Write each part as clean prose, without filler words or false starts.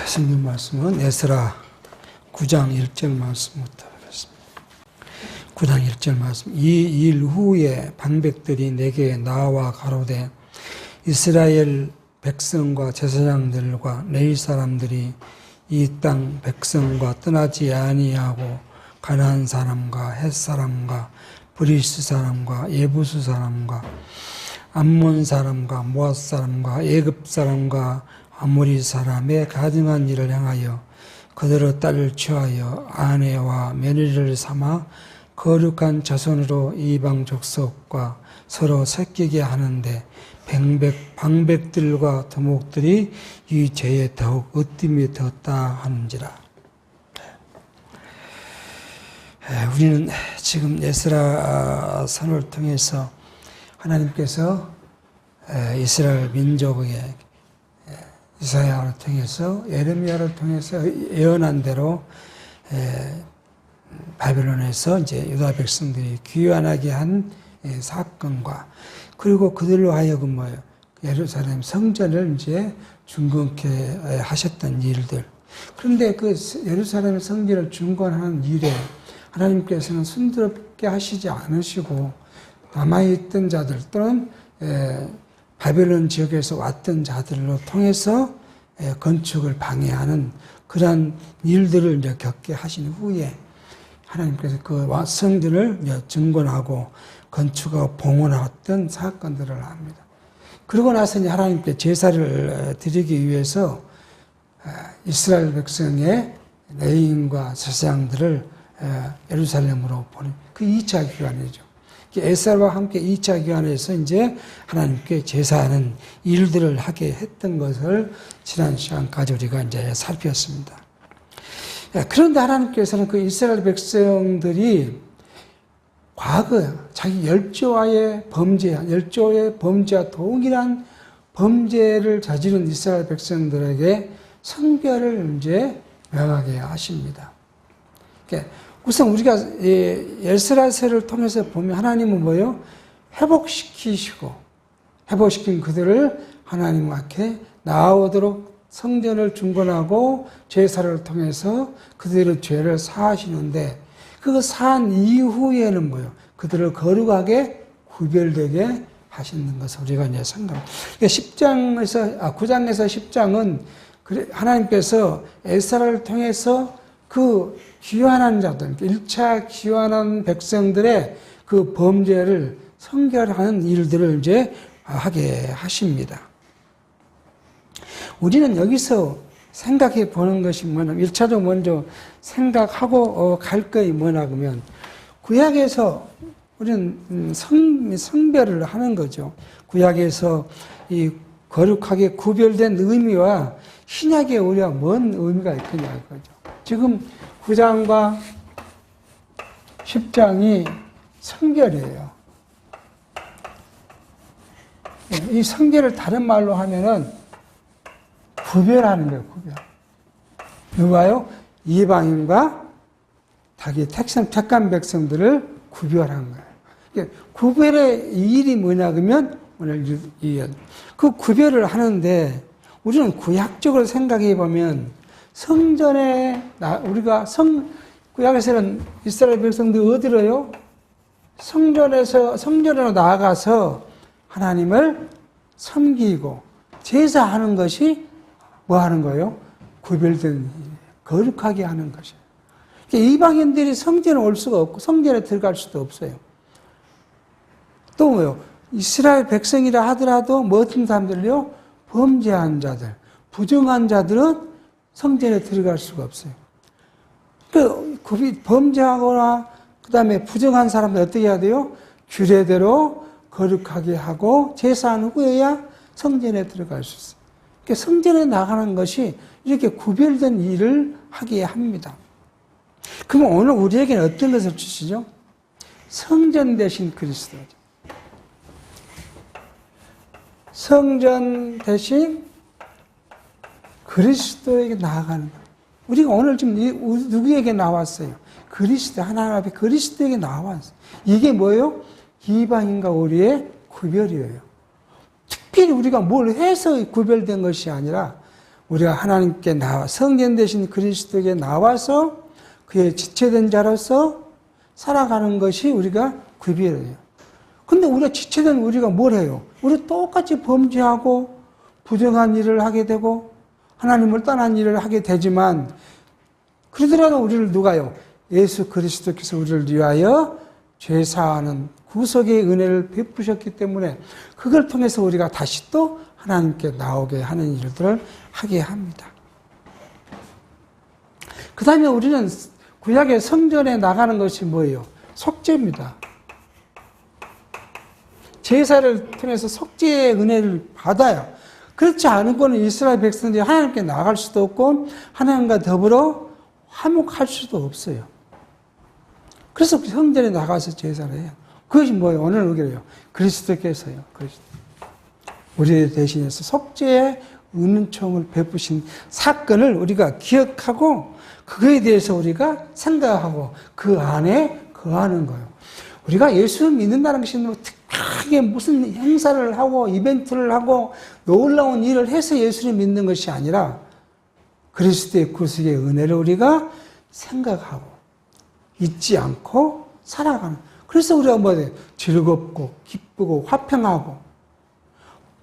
성경 말씀은 에스라 9장 1절 말씀부터 하겠습니다. 9장 1절 말씀. 이 일 후에 방백들이 내게 나와 가로되 이스라엘 백성과 제사장들과 레위 사람들이 이 땅 백성과 떠나지 아니하고 가나안 사람과 헷 사람과 브리스 사람과 예부스 사람과 암몬 사람과 모압 사람과 애굽 사람과 아모리 사람의 가증한 일을 향하여 그들의 딸을 취하여 아내와 며느리를 삼아 거룩한 자손으로 이방 족속과 서로 섞이게 하는데 방백들과 두목들이 이 죄에 더욱 으뜸이 되었다 하는지라. 우리는 지금 에스라 선을 통해서 하나님께서 이스라엘 민족의 이사야를 통해서 예레미야를 통해서 예언한 대로 바벨론에서 이제 유다 백성들이 귀환하게 한 사건과 그리고 그들로 하여금 뭐예요? 예루살렘 성전을 이제 중건케 하셨던 일들. 그런데 그 예루살렘 성전을 중건하는 일에 하나님께서는 순조롭게 하시지 않으시고 남아있던 자들 또는 바벨론 지역에서 왔던 자들로 통해서 건축을 방해하는 그러한 일들을 이제 겪게 하신 후에 하나님께서 그 성전을 증건하고 건축하고 봉헌했던 사건들을 합니다. 그러고 나서 이제 하나님께 제사를 드리기 위해서 이스라엘 백성의 레위인과 제사장들을 예루살렘으로 보낸 그 2차 기간이죠. 에스라와 함께 2차 기간에서 이제 하나님께 제사하는 일들을 하게 했던 것을 지난 시간까지 우리가 이제 살폈습니다. 그런데 하나님께서는 그 이스라엘 백성들이 과거 자기 열조의 범죄와 동일한 범죄를 저지른 이스라엘 백성들에게 성별을 이제 명하게 하십니다. 우선 우리가 에스라서를 통해서 보면 하나님은 뭐예요? 회복시킨 그들을 하나님 앞에 나오도록 성전을 중건하고 제사를 통해서 그들의 죄를 사하시는데 그거 사한 이후에는 뭐예요? 그들을 거룩하게 구별되게 하시는 것을 우리가 이제 생각합니다. 9장에서 10장은 하나님께서 에스라를 통해서 그 귀환한 자들, 1차 귀환한 백성들의 그 범죄를 성결하는 일들을 이제 하게 하십니다. 우리는 여기서 생각해 보는 것이 뭐냐면 1차적으로 먼저 생각하고 갈 것이 뭐냐 그러면 구약에서 우리는 성별을 하는 거죠. 구약에서 이 거룩하게 구별된 의미와 신약에 우리가 뭔 의미가 있느냐 이거죠. 지금 9장과 10장이 성결이에요. 이 성결을 다른 말로 하면은 구별하는 거예요, 구별. 누가요? 이방인과 자기 택한 백성들을 구별한 거예요. 구별의 일이 뭐냐, 그러면 오늘 그 구별을 하는데 우리는 구약적으로 생각해 보면 성전에 우리가 구약에서는 이스라엘 백성들이 어디로요? 성전으로 나아가서 하나님을 섬기고 제사하는 것이 뭐 하는 거예요? 구별된 거룩하게 하는 것이에요. 이방인들이 성전에 올 수가 없고 성전에 들어갈 수도 없어요. 또 뭐요? 이스라엘 백성이라 하더라도 뭐 어떤 사람들요? 범죄한 자들, 부정한 자들은 성전에 들어갈 수가 없어요. 범죄하거나 그 다음에 부정한 사람들 어떻게 해야 돼요? 규례대로 거룩하게 하고 제사한 후에야 성전에 들어갈 수 있어요. 그러니까 성전에 나가는 것이 이렇게 구별된 일을 하게 합니다. 그러면 오늘 우리에게는 어떤 것을 주시죠? 성전 대신 그리스도죠. 성전 대신 그리스도에게 나아가는 거예요. 우리가 오늘 지금 누구에게 나왔어요? 그리스도, 하나님 앞에 그리스도에게 나왔어요. 이게 뭐예요? 이방인과 우리의 구별이에요. 특별히 우리가 뭘 해서 구별된 것이 아니라 우리가 하나님께 성전 되신 그리스도에게 나와서 그의 지체된 자로서 살아가는 것이 우리가 구별이에요. 근데 우리가 지체된 우리가 뭘 해요? 우리 똑같이 범죄하고 부정한 일을 하게 되고 하나님을 떠난 일을 하게 되지만 그러더라도 우리를 누가요? 예수 그리스도께서 우리를 위하여 죄사하는 구속의 은혜를 베푸셨기 때문에 그걸 통해서 우리가 다시 또 하나님께 나오게 하는 일들을 하게 합니다. 그 다음에 우리는 구약의 성전에 나가는 것이 뭐예요? 속죄입니다. 제사를 통해서 속죄의 은혜를 받아야, 그렇지 않은 거는 이스라엘 백성들이 하나님께 나갈 수도 없고 하나님과 더불어 화목할 수도 없어요. 그래서 성전에 나가서 제사를 해요. 그것이 뭐예요? 오늘 의견이에요. 그리스도께서요. 우리 대신해서 속죄의 은총을 베푸신 사건을 우리가 기억하고 그거에 대해서 우리가 생각하고 그 안에 거하는 거예요. 우리가 예수를 믿는다는 것이 뭐 특별하게 무슨 행사를 하고 이벤트를 하고 놀라운 일을 해서 예수를 믿는 것이 아니라 그리스도의 구속의 은혜를 우리가 생각하고 잊지 않고 살아가는. 그래서 우리가 뭐예요? 즐겁고 기쁘고 화평하고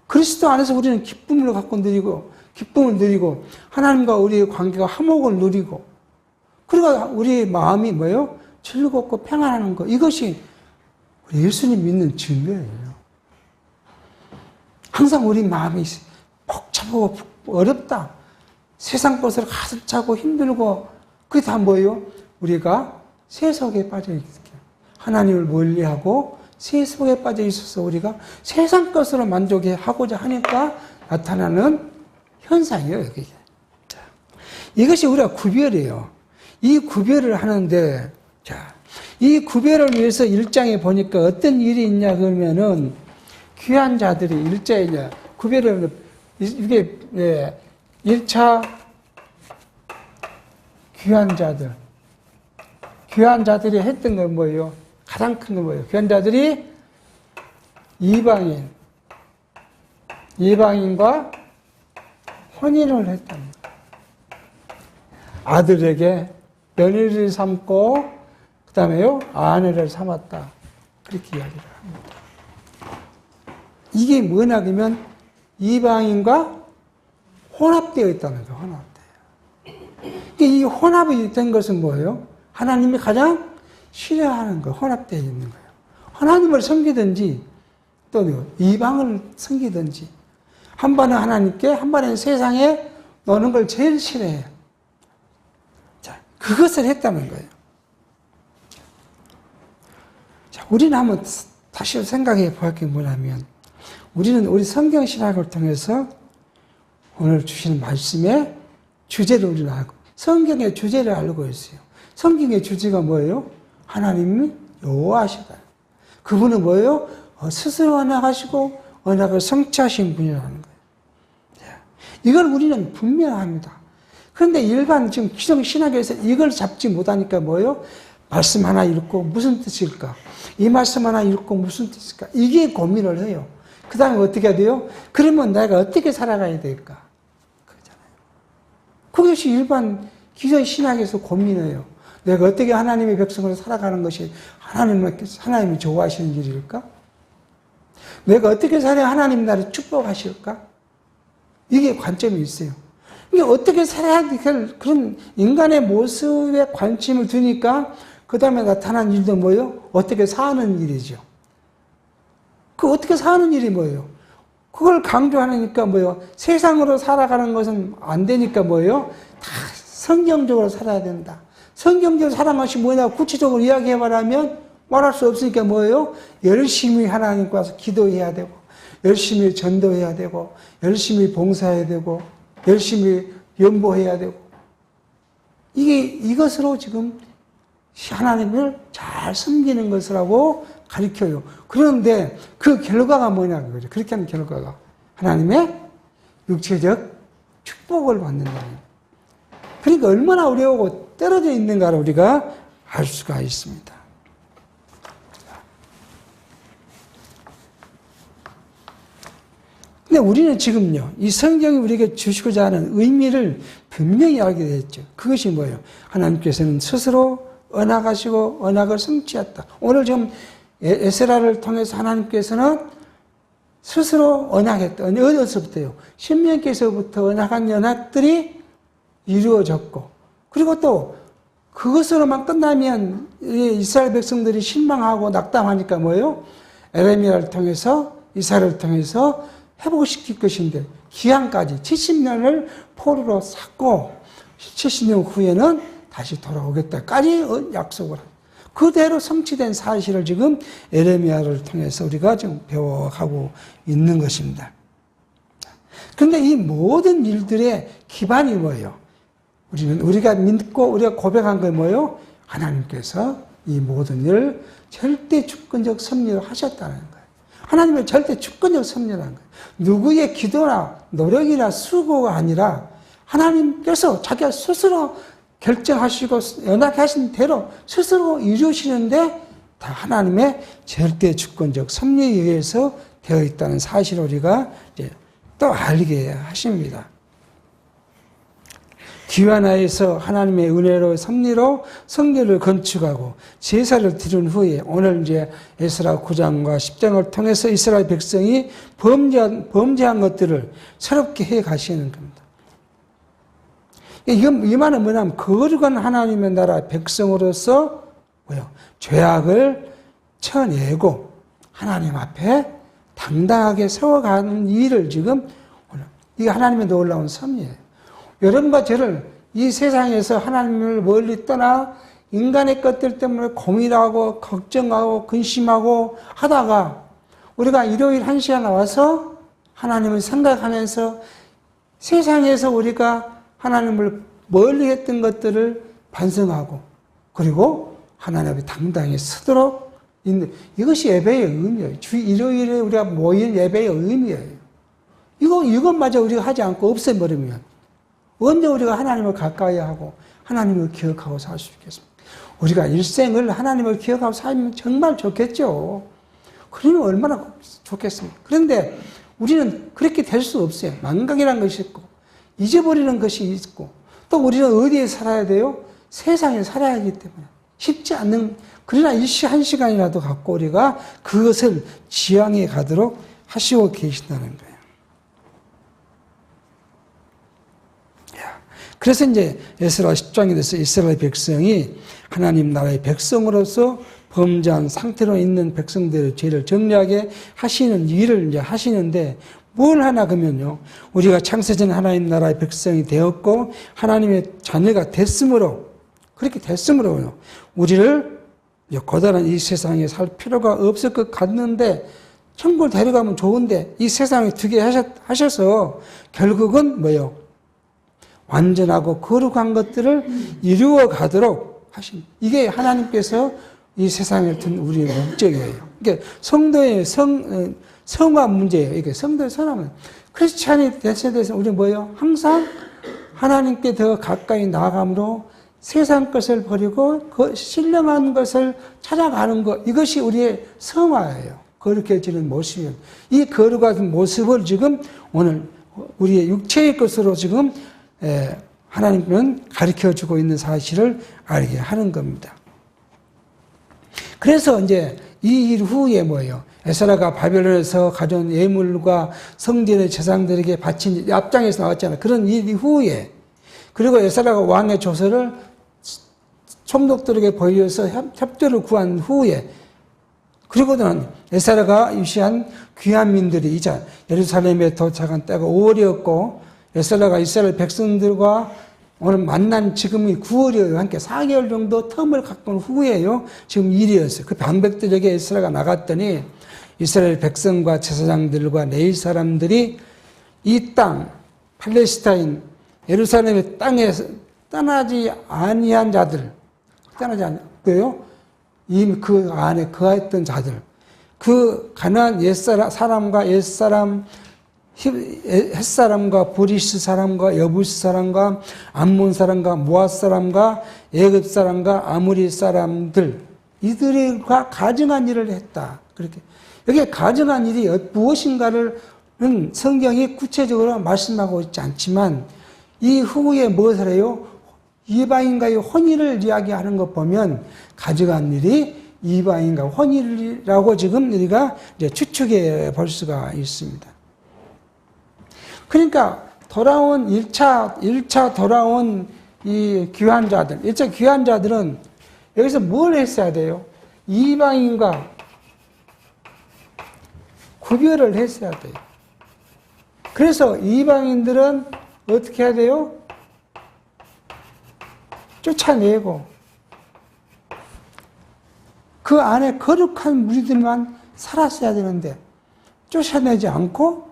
그리스도 안에서 우리는 기쁨을 갖고 기쁨을 누리고 하나님과 우리의 관계가 화목을 누리고 그리고 우리의 마음이 뭐예요? 즐겁고 평안한 것. 이것이 예수님 믿는 증거예요. 항상 우리 마음이 복잡하고 어렵다. 세상 것으로 가득 차고 힘들고 그게 다 뭐예요? 우리가 세속에 빠져 있게 하나님을 멀리하고 세속에 빠져 있어서 우리가 세상 것으로 만족하고자 하니까 나타나는 현상이에요. 이게. 이것이 우리가 구별이에요. 이 구별을 하는데 이 구별을 위해서 1장에 보니까 어떤 일이 있냐 그러면은 귀한 자들이 1장에 구별을 이게 1차 귀한 자들이 했던 건 뭐예요? 가장 큰 건 뭐예요? 귀한 자들이 이방인과 혼인을 했답니다. 아들에게 며느리를 삼고 그 다음에요 아내를 삼았다. 그렇게 이야기를 합니다. 이게 뭐냐 그러면 이방인과 혼합되어 있다는 거예요. 혼합되어. 이 혼합이 된 것은 뭐예요? 하나님이 가장 싫어하는 거, 혼합되어 있는 거예요. 하나님을 섬기든지 또 이방을 섬기든지 한 번은 하나님께 한 번은 세상에 노는 걸 제일 싫어해요. 자, 그것을 했다는 거예요. 자, 우리는 한번 다시 생각해 볼 게 뭐냐면 우리는 우리 성경 신학을 통해서 오늘 주시는 말씀의 주제를 우리는 알고 성경의 주제를 알고 있어요. 성경의 주제가 뭐예요? 하나님이 여호와시다. 그분은 뭐예요? 스스로 언약하시고 언약을 성취하신 분이라는 거예요. 이걸 우리는 분명합니다. 그런데 일반 지금 기성 신학에서 이걸 잡지 못하니까 뭐예요? 말씀 하나 읽고 무슨 뜻일까? 이 말씀 하나 읽고 무슨 뜻일까? 이게 고민을 해요. 그 다음에 어떻게 해야 돼요? 그러면 내가 어떻게 살아가야 될까? 그러잖아요. 그것이 일반 기성 신학에서 고민해요. 내가 어떻게 하나님의 백성으로 살아가는 것이 하나님이 좋아하시는 일일까? 내가 어떻게 살아야 하나님 나를 축복하실까? 이게 관점이 있어요. 이게 어떻게 살아야 그런 인간의 모습에 관심을 두니까 그 다음에 나타난 일도 뭐예요? 어떻게 사는 일이죠. 그 어떻게 사는 일이 뭐예요? 그걸 강조하니까 뭐예요? 세상으로 살아가는 것은 안 되니까 뭐예요? 다 성경적으로 살아야 된다. 성경적으로 살아가는 것이 뭐냐 구체적으로 이야기해 말하면 말할 수 없으니까 뭐예요? 열심히 하나님과 와서 기도해야 되고 열심히 전도해야 되고 열심히 봉사해야 되고 열심히 연보해야 되고 이것으로 지금 하나님을 잘 섬기는 것이라고 가르쳐요. 그런데 그 결과가 뭐냐 그거죠. 그렇게 하는 결과가 하나님의 육체적 축복을 받는다는 거예요. 그러니까 얼마나 어려우고 떨어져 있는가를 우리가 알 수가 있습니다. 근데 우리는 지금요, 이 성경이 우리에게 주시고자 하는 의미를 분명히 알게 됐죠. 그것이 뭐예요? 하나님께서는 스스로 언약하시고 언약을 성취했다. 오늘 지금 에스라를 통해서 하나님께서는 스스로 언약했다. 어디서부터요? 신명기에서부터 언약한 언약들이 이루어졌고, 그리고 또 그것으로만 끝나면 이스라엘 백성들이 실망하고 낙담하니까 뭐예요? 에레미야를 통해서, 이사야를 통해서 회복시킬 것인데, 기한까지 70년을 포로로 샀고 70년 후에는 다시 돌아오겠다까지 약속을 합니다. 그대로 성취된 사실을 지금 에레미야를 통해서 우리가 지금 배워가고 있는 것입니다. 그런데 이 모든 일들의 기반이 뭐예요? 우리가 믿고 우리가 고백한 게 뭐예요? 하나님께서 이 모든 일을 절대 주권적 섭리를 하셨다는 거예요. 하나님의 절대 주권적 섭리라는 거예요. 누구의 기도나 노력이나 수고가 아니라 하나님께서 자기가 스스로 결정하시고 연락하신 대로 스스로 이루시는데 다 하나님의 절대 주권적 섭리에 의해서 되어 있다는 사실을 우리가 이제 또 알게 하십니다. 기완하에서 하나님의 은혜로 섭리로 성전을 건축하고 제사를 드린 후에 오늘 이제 에스라 9장과 10장을 통해서 이스라엘 백성이 범죄한 것들을 새롭게 해 가시는 겁니다. 이 말은 뭐냐면 거룩한 하나님의 나라 백성으로서 뭐요? 죄악을 쳐내고 하나님 앞에 당당하게 세워가는 일을 지금 오늘 이게 하나님의 놀라운 섭리예요. 여러분과 저를 이 세상에서 하나님을 멀리 떠나 인간의 것들 때문에 고민하고 걱정하고 근심하고 하다가 우리가 일요일 1시간 나와서 하나님을 생각하면서 세상에서 우리가 하나님을 멀리 했던 것들을 반성하고 그리고 하나님 앞에 당당히 서도록 있는 이것이 예배의 의미예요. 주 일요일에 우리가 모인 예배의 의미예요. 이것마저 우리가 하지 않고 없애버리면 언제 우리가 하나님을 가까이 하고 하나님을 기억하고 살 수 있겠습니까? 우리가 일생을 하나님을 기억하고 살면 정말 좋겠죠. 그러면 얼마나 좋겠습니까? 그런데 우리는 그렇게 될 수 없어요. 망각이라는 것이 있고 잊어버리는 것이 있고 또 우리는 어디에 살아야 돼요? 세상에 살아야 하기 때문에 쉽지 않는 그러나 일시 한 시간이라도 갖고 우리가 그것을 지향해 가도록 하시고 계신다는 거예요. 그래서 이제 에스라 10장에 대해서 이스라엘 백성이 하나님 나라의 백성으로서 범죄한 상태로 있는 백성들의 죄를 정리하게 하시는 일을 이제 하시는데 뭘 하나 그러면요. 우리가 창세전 하나님 나라의 백성이 되었고 하나님의 자녀가 됐으므로 그렇게 됐으므로요. 우리를 고단한 이 세상에 살 필요가 없을 것 같는데 천국을 데려가면 좋은데 이 세상에 두게 하셔서 결국은 뭐요? 완전하고 거룩한 것들을 이루어 가도록 하신 이게 하나님께서 이 세상을 둔 우리의 목적이에요. 이게 성도의 성화 문제예요. 이게 성도의 성화는 크리스찬이 대해서 우리 뭐예요? 항상 하나님께 더 가까이 나아감으로 세상 것을 버리고 그 신령한 것을 찾아가는 것 이것이 우리의 성화예요. 거룩해지는 모습이에요. 이 거룩한 모습을 지금 오늘 우리의 육체의 것으로 지금 하나님은 가르쳐주고 있는 사실을 알게 하는 겁니다. 그래서 이제 이 일 후에 뭐예요? 에스라가 바벨론에서 가져온 예물과 성전의 제사장들에게 바친 앞장에서 나왔잖아요. 그런 일 후에 그리고 에스라가 왕의 조서를 총독들에게 보여서 협조를 구한 후에 그리고는 에스라가 유시한 귀한 민들이 이제 예루살렘에 도착한 때가 5월이었고 에스라가 이스라엘 백성들과 오늘 만난 지금이 9월이에요. 함께 4개월 정도 텀을 갖고 후에요. 지금 일이었어요. 그 방백들에게 에스라가 나갔더니 이스라엘 백성과 제사장들과 레위 사람들이 이 땅, 팔레스타인, 예루살렘의 땅에서 떠나지 아니한 자들, 떠나지 않고요. 이미 그 안에 거했던 자들, 그 가나안 옛사람과 옛사람, 햇사람과 브리스 사람과 여부스 사람과 암몬 사람과 모압 사람과 애굽 사람과 아무리 사람들 이들과 가증한 일을 했다. 그렇게 여기에 가증한 일이 무엇인가를 성경이 구체적으로 말씀하고 있지 않지만 이 후에 무엇을 해요? 이방인과의 혼인을 이야기하는 것 보면 가져간 일이 이방인과 혼인이라고 지금 우리가 이제 추측해 볼 수가 있습니다. 그러니까 돌아온 1차 돌아온 이 귀환자들, 1차 귀환자들은 여기서 뭘 했어야 돼요? 이방인과 구별을 했어야 돼요. 그래서 이방인들은 어떻게 해야 돼요? 쫓아내고 그 안에 거룩한 무리들만 살았어야 되는데 쫓아내지 않고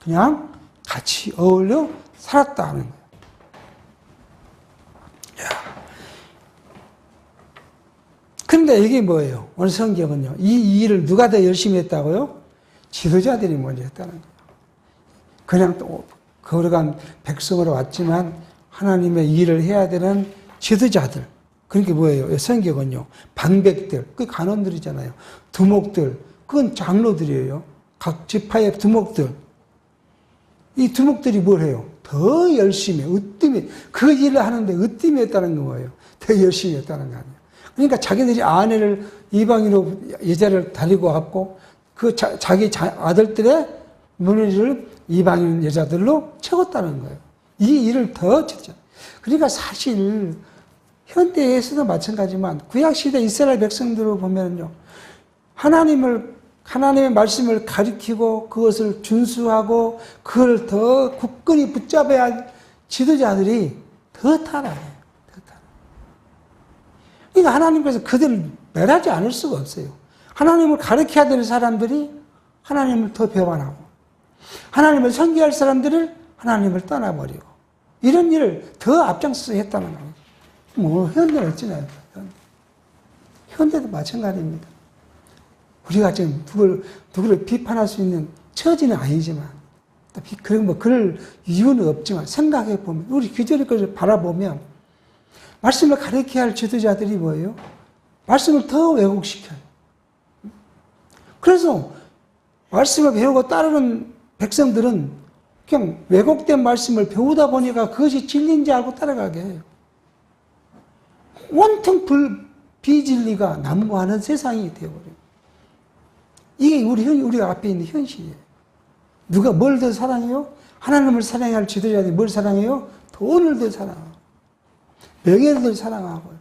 그냥 같이 어울려 살았다는 거예요. 그런데 이게 뭐예요? 오늘 성경은요. 이 일을 누가 더 열심히 했다고요? 지도자들이 먼저 했다는 거예요. 그냥 또 거룩한 백성으로 왔지만 하나님의 일을 해야 되는 지도자들. 그러니까 뭐예요? 성경은요. 방백들, 그 간원들이잖아요. 두목들, 그건 장로들이에요. 각 지파의 두목들. 이 두목들이 뭘 해요? 더 열심히, 으뜸이, 그 일을 하는데 으뜸이 했다는 거예요. 더 열심히 했다는 거 아니에요. 그러니까 자기들이 아내를 이방인으로 여자를 데리고 왔고, 그 자기 아들들의 며느리를 이방인 여자들로 채웠다는 거예요. 이 일을 더 쳤죠. 그러니까 사실, 현대에서도 마찬가지지만, 구약시대 이스라엘 백성들을 보면요. 하나님의 말씀을 가리키고 그것을 준수하고 그걸 더 굳건히 붙잡아야 할 지도자들이 더 타락해요. 그러니까 하나님께서 그들을 멸하지 않을 수가 없어요. 하나님을 가르쳐야 되는 사람들이 하나님을 더 배반하고 하나님을 섬겨야 할 사람들을 하나님을 떠나버리고 이런 일을 더 앞장서서 했다는 거예요. 뭐 현대는 어찌나 현대도 마찬가지입니다. 우리가 지금 누구를 비판할 수 있는 처지는 아니지만 그럴 이유는 없지만 생각해 보면 우리 기존의 것을 바라보면 말씀을 가르쳐야 할 지도자들이 뭐예요? 말씀을 더 왜곡시켜요. 그래서 말씀을 배우고 따르는 백성들은 그냥 왜곡된 말씀을 배우다 보니까 그것이 진리인지 알고 따라가게 해요. 온통 비진리가 난무하는 세상이 되어버려요. 이게 우리가 앞에 있는 현실이에요. 누가 뭘 더 사랑해요? 하나님을 사랑해야 할 지도자들이 뭘 사랑해요? 돈을 더 사랑하고, 명예를 더 사랑하고,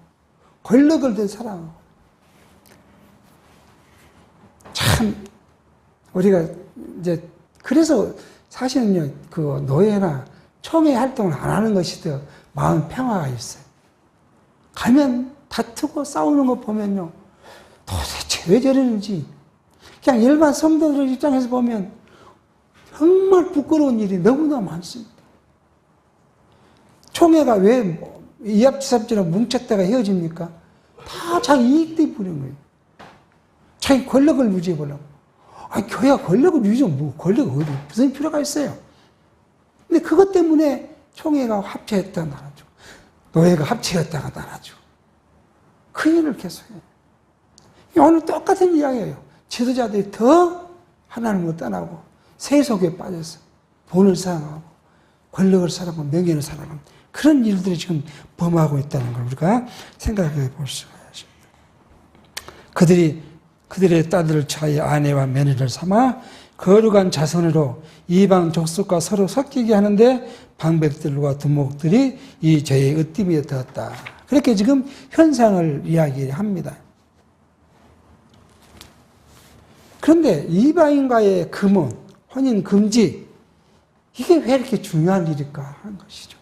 권력을 더 사랑하고. 참, 우리가 이제, 그래서 사실은요, 그 노예나 총회 활동을 안 하는 것이 더 마음 평화가 있어요. 가면 다투고 싸우는 거 보면요, 도대체 왜 저러는지, 그냥 일반 성도들 입장에서 보면 정말 부끄러운 일이 너무나 많습니다. 총회가 왜 이합지삽처럼 뭉쳤다가 헤어집니까? 다 자기 이익 때문에 거예요. 자기 권력을 유지해 보려고. 아니, 교회가 권력을 유지하면 뭐, 권력 어디, 무슨 필요가 있어요? 근데 그것 때문에 총회가 합체했다가 나눠주고, 노예가 합체했다가 나눠주고, 그 일을 계속해요. 오늘 똑같은 이야기예요. 지도자들이 더 하나님을 떠나고 세속에 빠져서 돈을 사랑하고 권력을 사랑하고 명예를 사랑하고 그런 일들이 지금 범하고 있다는 걸 우리가 생각해 볼 수가 있습니다. 그들의 딸들을 자기 아내와 며느리를 삼아 거룩한 자손으로 이방 족속과 서로 섞이게 하는데 방백들과 두목들이 이 죄의 으뜸이 되었다. 그렇게 지금 현상을 이야기합니다. 그런데 이방인과의 금혼, 혼인 금지, 이게 왜 이렇게 중요한 일일까 하는 것이죠.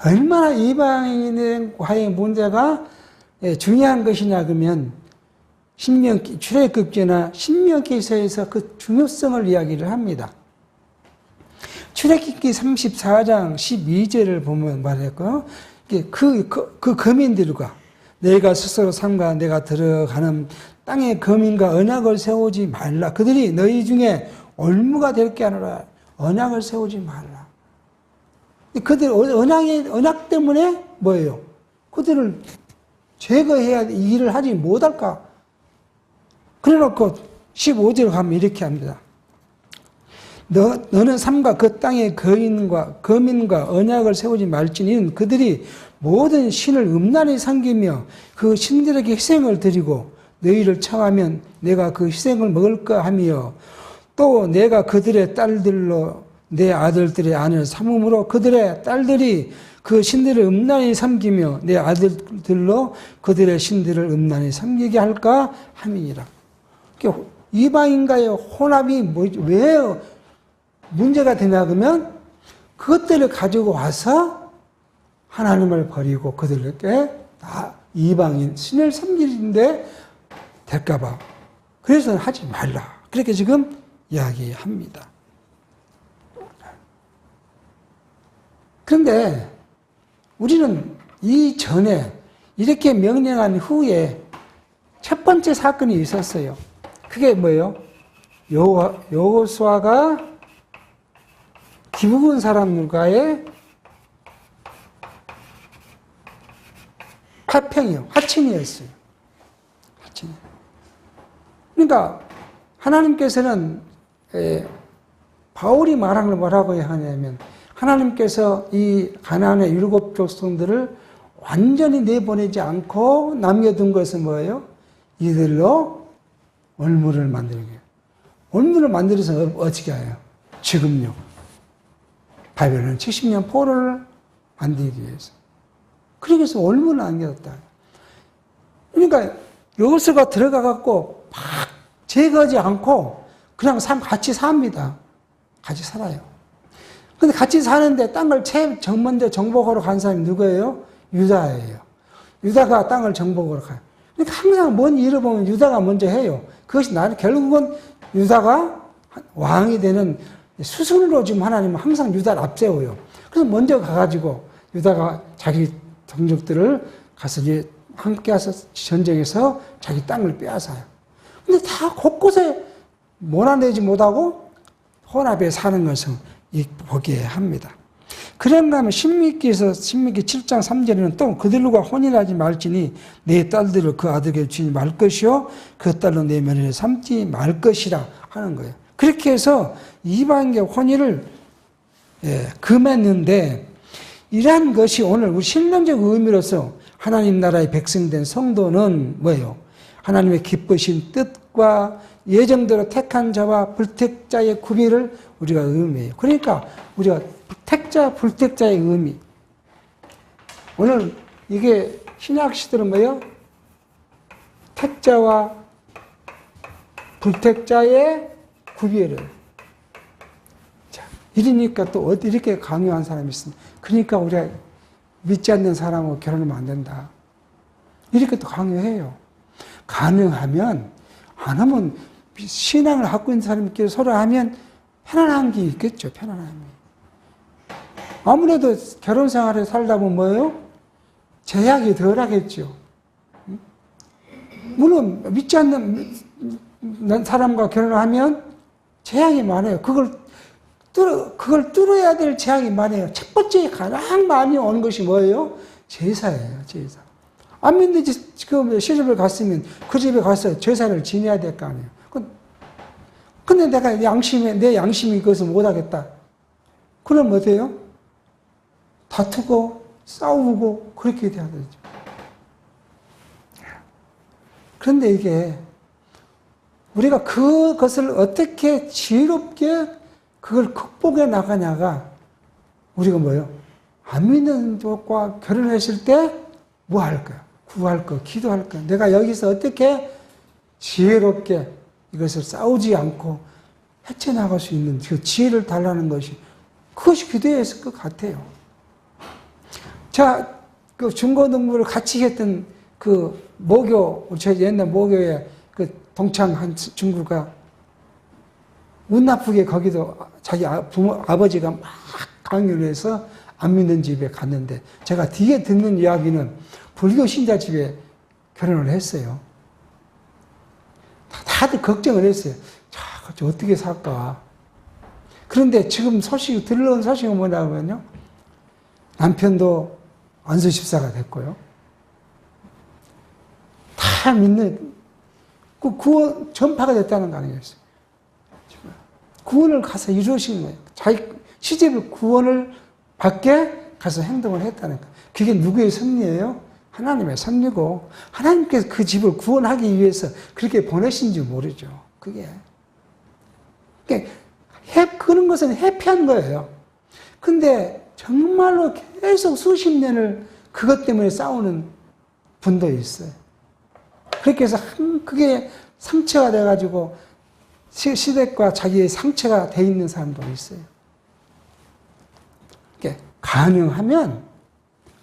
얼마나 이방인과의 문제가 중요한 것이냐 그러면 출애굽기나 신명기서에서 그 중요성을 이야기를 합니다. 출애굽기 34장 12절을 보면 말했고요. 그 거민들과 내가 스스로 삼가 내가 들어가는 땅의 거민과 언약을 세우지 말라. 그들이 너희 중에 올무가 될 게 아니라 언약을 세우지 말라. 그들 언약 때문에 뭐예요? 그들을 제거해야 이 일을 하지 못할까? 그래놓고 15절 가면 이렇게 합니다. 너는 삼가 그 땅의 거민과 언약을 세우지 말지니 그들이 모든 신을 음란히 섬기며 그 신들에게 희생을 드리고 너희를 청하면 내가 그 희생을 먹을까 하며 또 내가 그들의 딸들로 내 아들들의 아내를 삼음으로 그들의 딸들이 그 신들을 음란히 섬기며 내 아들들로 그들의 신들을 음란히 섬기게 할까 함이니라. 이방인과의 혼합이 왜 문제가 되냐 그러면 그것들을 가지고 와서 하나님을 버리고 그들에게 이방인 신을 섬기는데 될까봐. 그래서 하지 말라. 그렇게 지금 이야기합니다. 그런데 우리는 이전에 이렇게 명령한 후에 첫 번째 사건이 있었어요. 그게 뭐예요? 여호수아가 기브온 사람들과의 화친이었어요. 화친. 그러니까 하나님께서는 바울이 말한 걸 뭐라고 하냐면 하나님께서 이 가나안의 7 족속들을 완전히 내보내지 않고 남겨둔 것은 뭐예요? 이들로 올무를 만들게. 올무를 만들어서 어떻게 해요? 지금요. 바벨론 70년 포로를 만들기 위해서. 그래서 올무를 남겼다. 그러니까 여호수아가 들어가갖고 막 제거하지 않고 그냥 같이 삽니다. 같이 살아요. 근데 같이 사는데 땅을 먼저 정복하러 간 사람이 누구예요? 유다예요. 유다가 땅을 정복하러 가요. 그러니까 항상 뭔 일을 보면 유다가 먼저 해요. 그것이 결국은 유다가 왕이 되는 수순으로 지금 하나님은 항상 유다를 앞세워요. 그래서 먼저 가가지고 유다가 자기 동족들을 가서 이제 함께 와서 전쟁에서 자기 땅을 빼앗아요. 근데 다 곳곳에 몰아내지 못하고 혼합에 사는 것을 보게 합니다. 그런가 하면 신명기 7장 3절에는 또 그들과 혼인하지 말지니 내 딸들을 그 아들에게 주지 말 것이요 그 딸로 내 며느리를 삼지 말 것이라 하는 거예요. 그렇게 해서 이방인의 혼인을 금했는데 이러한 것이 오늘 우리 신령적 의미로서 하나님 나라의 백성된 성도는 뭐예요? 하나님의 기쁘신 뜻과 예정대로 택한 자와 불택자의 구별을 우리가 의미해요. 그러니까 우리가 택자, 불택자의 의미. 오늘 이게 신약시들은 뭐예요? 택자와 불택자의 구별을. 자, 이러니까 또 어디 이렇게 강요한 사람이 있습니다. 그러니까 우리가 믿지 않는 사람하고 결혼하면 안 된다. 이렇게 또 강요해요. 가능하면, 안 하면, 신앙을 갖고 있는 사람끼리 서로 하면 편안한 게 있겠죠, 편안함이. 아무래도 결혼 생활을 살다 보면 뭐예요? 제약이 덜 하겠죠. 물론, 믿지 않는 사람과 결혼을 하면 제약이 많아요. 그걸 뚫어야 될 제약이 많아요. 첫 번째 가장 많이 오는 것이 뭐예요? 제사예요, 제사. 안 믿는 지금 시집을 갔으면 그 집에 가서 제사를 지내야 될 거 아니에요. 근데 내가 내 양심이 그것을 못하겠다. 그럼 어때요? 다투고, 싸우고, 그렇게 돼야 되죠. 그런데 이게, 우리가 그것을 어떻게 지혜롭게 그걸 극복해 나가냐가, 우리가 뭐예요? 안 믿는 쪽과 결혼했을 때 뭐 할 거야? 구할 거, 기도할 거. 내가 여기서 어떻게 지혜롭게 이것을 싸우지 않고 헤쳐나갈 수 있는 그 지혜를 달라는 것이, 그것이 기도였을 것 같아요. 자, 그 중고등부를 같이 했던 그 제 옛날 모교에 그 동창한 친구가 운 나쁘게 거기도 자기 아버지가 막 강요를 해서 안 믿는 집에 갔는데, 제가 뒤에 듣는 이야기는 불교 신자 집에 결혼을 했어요. 다들 걱정을 했어요. 자, 어떻게 살까? 그런데 지금 들러온 소식은 뭐냐면요. 남편도 안수집사가 됐고요. 다 믿는, 구원 전파가 됐다는 거 아니겠어요? 구원을 가서 이루신 거예요. 자기 시집을 구원을 받게 가서 행동을 했다는 거예요. 그게 누구의 섭리예요? 하나님의 섭리고 하나님께서 그 집을 구원하기 위해서 그렇게 보내신지 모르죠. 그게. 그러니까 그런 것은 회피한 거예요. 근데 정말로 계속 수십 년을 그것 때문에 싸우는 분도 있어요. 그렇게 해서 그게 상처가 돼가지고 시댁과 자기의 상처가 돼 있는 사람도 있어요. 그러니까 가능하면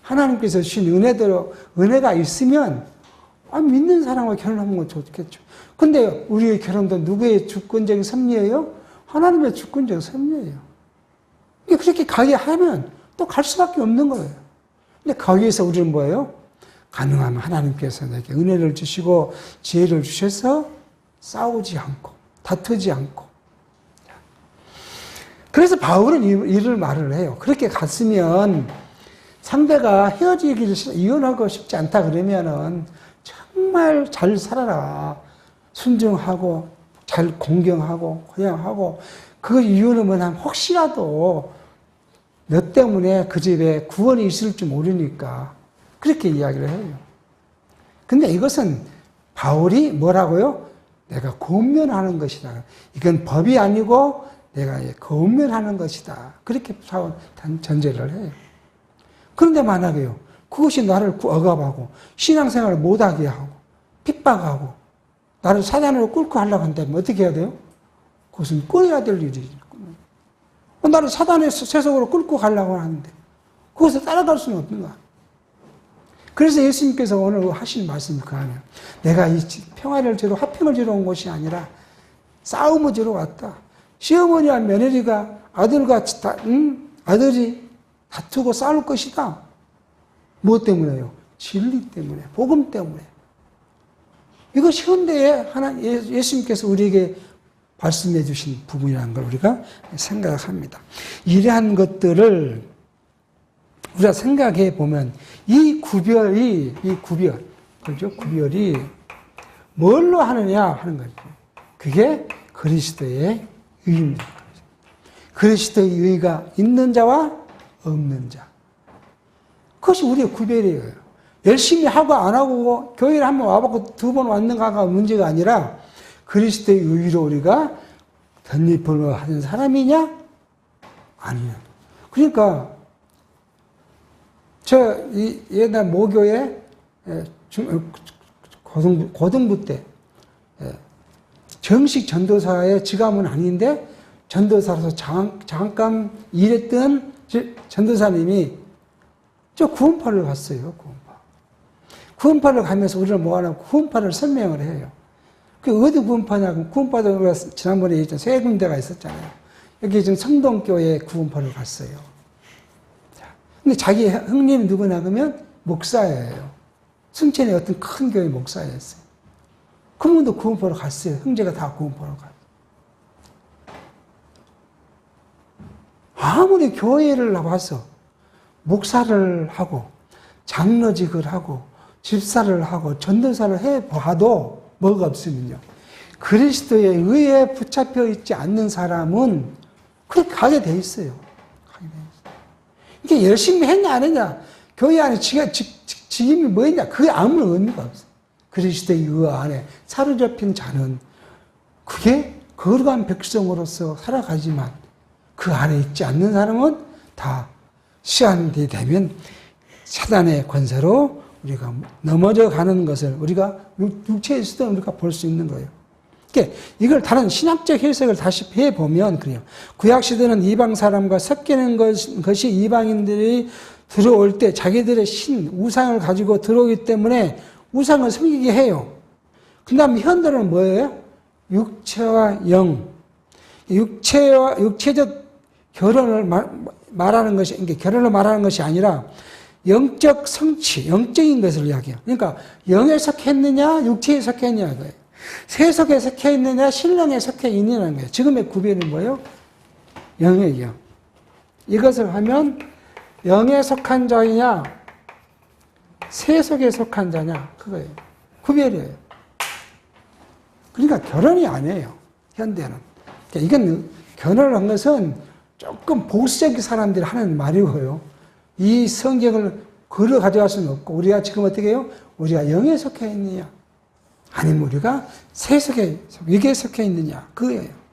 하나님께서 주신 은혜대로 은혜가 있으면 믿는 사람과 결혼하는 건 좋겠죠. 근데 우리의 결혼도 누구의 주권적인 섭리예요? 하나님의 주권적인 섭리예요. 그렇게 가게 하면 또 갈 수밖에 없는 거예요. 근데 거기에서 우리는 뭐예요? 가능하면 하나님께서 내게 은혜를 주시고 지혜를 주셔서 싸우지 않고 다투지 않고. 그래서 바울은 이를 말을 해요. 그렇게 갔으면 상대가 헤어지기를 이혼하고 싶지 않다 그러면은 정말 잘 살아라. 순종하고 잘 공경하고 고양하고 그 이유는 뭐냐면 혹시라도 너 때문에 그 집에 구원이 있을지 모르니까 그렇게 이야기를 해요. 근데 이것은 바울이 뭐라고요? 내가 권면하는 것이다. 이건 법이 아니고 내가 권면하는 것이다. 그렇게 전제를 해요. 그런데 만약에요. 그것이 나를 억압하고 신앙생활을 못하게 하고 핍박하고 나를 사단으로 끌고 하려고 한다면 어떻게 해야 돼요? 그것은 끊어야 될 일이죠. 나를 사단의 세속으로 끌고 가려고 하는데 그것을 따라갈 수는 없는 거야. 그래서 예수님께서 오늘 하신 말씀이 그거예요. 내가 이 평화를 주러 화평을 주러 온 것이 아니라 싸움을 주러 왔다. 시어머니와 며느리가 아들이 다투고 싸울 것이다. 무엇 때문에요? 진리 때문에, 복음 때문에. 이것이 현대에 예수님께서 우리에게 말씀해 주신 부분이라는 걸 우리가 생각합니다. 이러한 것들을 우리가 생각해 보면 이 구별이 뭘로 하느냐 하는 거죠. 그게 그리스도의 의입니다. 그리스도의 의가 있는 자와 없는 자. 그것이 우리의 구별이에요. 열심히 하고 안 하고 교회를 한번 와봤고 두 번 왔는가가 문제가 아니라 그리스도의 의로 우리가 덧입을 하는 사람이냐? 아니냐. 그러니까 옛날 모교에 고등부 때 정식 전도사의 직함은 아닌데 전도사로서 잠깐 일했던 전도사님이 저 구원파를 갔어요. 구원파를 가면서 우리는 뭐하냐고 구원파를 설명을 해요. 그 어디 구원파냐고 구원파도 우리가 지난번에 얘기했던 세 군데가 있었잖아요. 여기 지금 성동교회 구원파를 갔어요. 근데 자기 형님이 누구냐 그러면 목사예요. 순천의 어떤 큰 교회 목사였어요. 그분도 구원파로 갔어요. 형제가 다 구원파로 갔어요. 아무리 교회를 나와서 목사를 하고 장로직을 하고 집사를 하고 전도사를 해봐도 뭐가 없으면요. 그리스도의 의에 붙잡혀 있지 않는 사람은 그렇게 가게 돼 있어요. 이게 열심히 했냐 안 했냐 교회 안에 직임이 뭐였냐 그게 아무런 의미가 없어요. 그리스도의 의 안에 사로잡힌 자는 그게 거룩한 백성으로서 살아가지만 그 안에 있지 않는 사람은 다 시간이 되면 사단의 권세로 우리가 넘어져 가는 것을 우리가 육체에서도 우리가 볼 수 있는 거예요. 그러니까 이걸 다른 신학적 해석을 다시 해보면 그래요. 구약시대는 이방 사람과 섞이는 것이 이방인들이 들어올 때 자기들의 우상을 가지고 들어오기 때문에 우상을 섬기게 해요. 그 다음에 현대는 뭐예요? 육체와 영. 육체적 결혼을 말하는 것이, 그러니까 결혼을 말하는 것이 아니라 영적 성취, 영적인 것을 이야기해요. 그러니까 영에 속했느냐, 육체에 속했느냐 이거예요. 세속에 속해 있느냐, 신령에 속해 있느냐는 거예요. 지금의 구별은 뭐예요? 영의 영. 이것을 하면 영에 속한 자이냐, 세속에 속한 자냐, 그거예요. 구별이에요. 그러니까 결혼이 아니에요. 현대는. 그러니까 이건 견해한 것은 조금 보수적인 사람들이 하는 말이고요. 이 성경을 걸어 가져갈 수는 없고, 우리가 지금 어떻게 해요? 우리가 영에 속해 있느냐? 아니면 우리가 세속에, 위계에 속해 있느냐? 그거예요.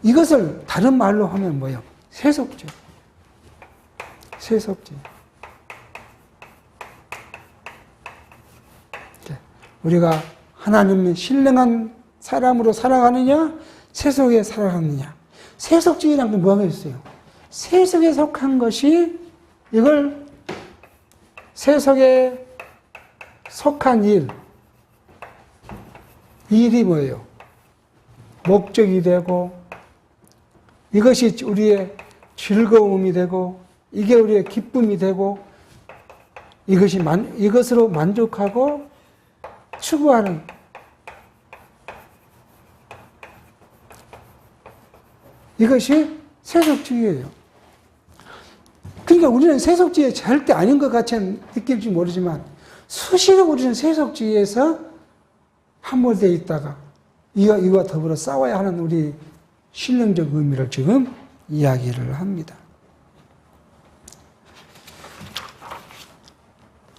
이것을 다른 말로 하면 뭐예요? 세속주의. 세속주의. 우리가 하나님의 신령한 사람으로 살아가느냐, 세속에 살아가느냐. 세속주의라는 게 뭐가 있어요? 세속에 속한 것이, 이걸 세속에 속한 일이 뭐예요? 목적이 되고, 이것이 우리의 즐거움이 되고, 이게 우리의 기쁨이 되고, 이것으로 만족하고 추구하는, 이것이 세속주의예요. 그러니까 우리는 세속주의에 절대 아닌 것 같이 느낄지 모르지만 수시로 우리는 세속주의에서 함몰되어 있다가 이와 더불어 싸워야 하는 우리 신령적 의미를 지금 이야기를 합니다.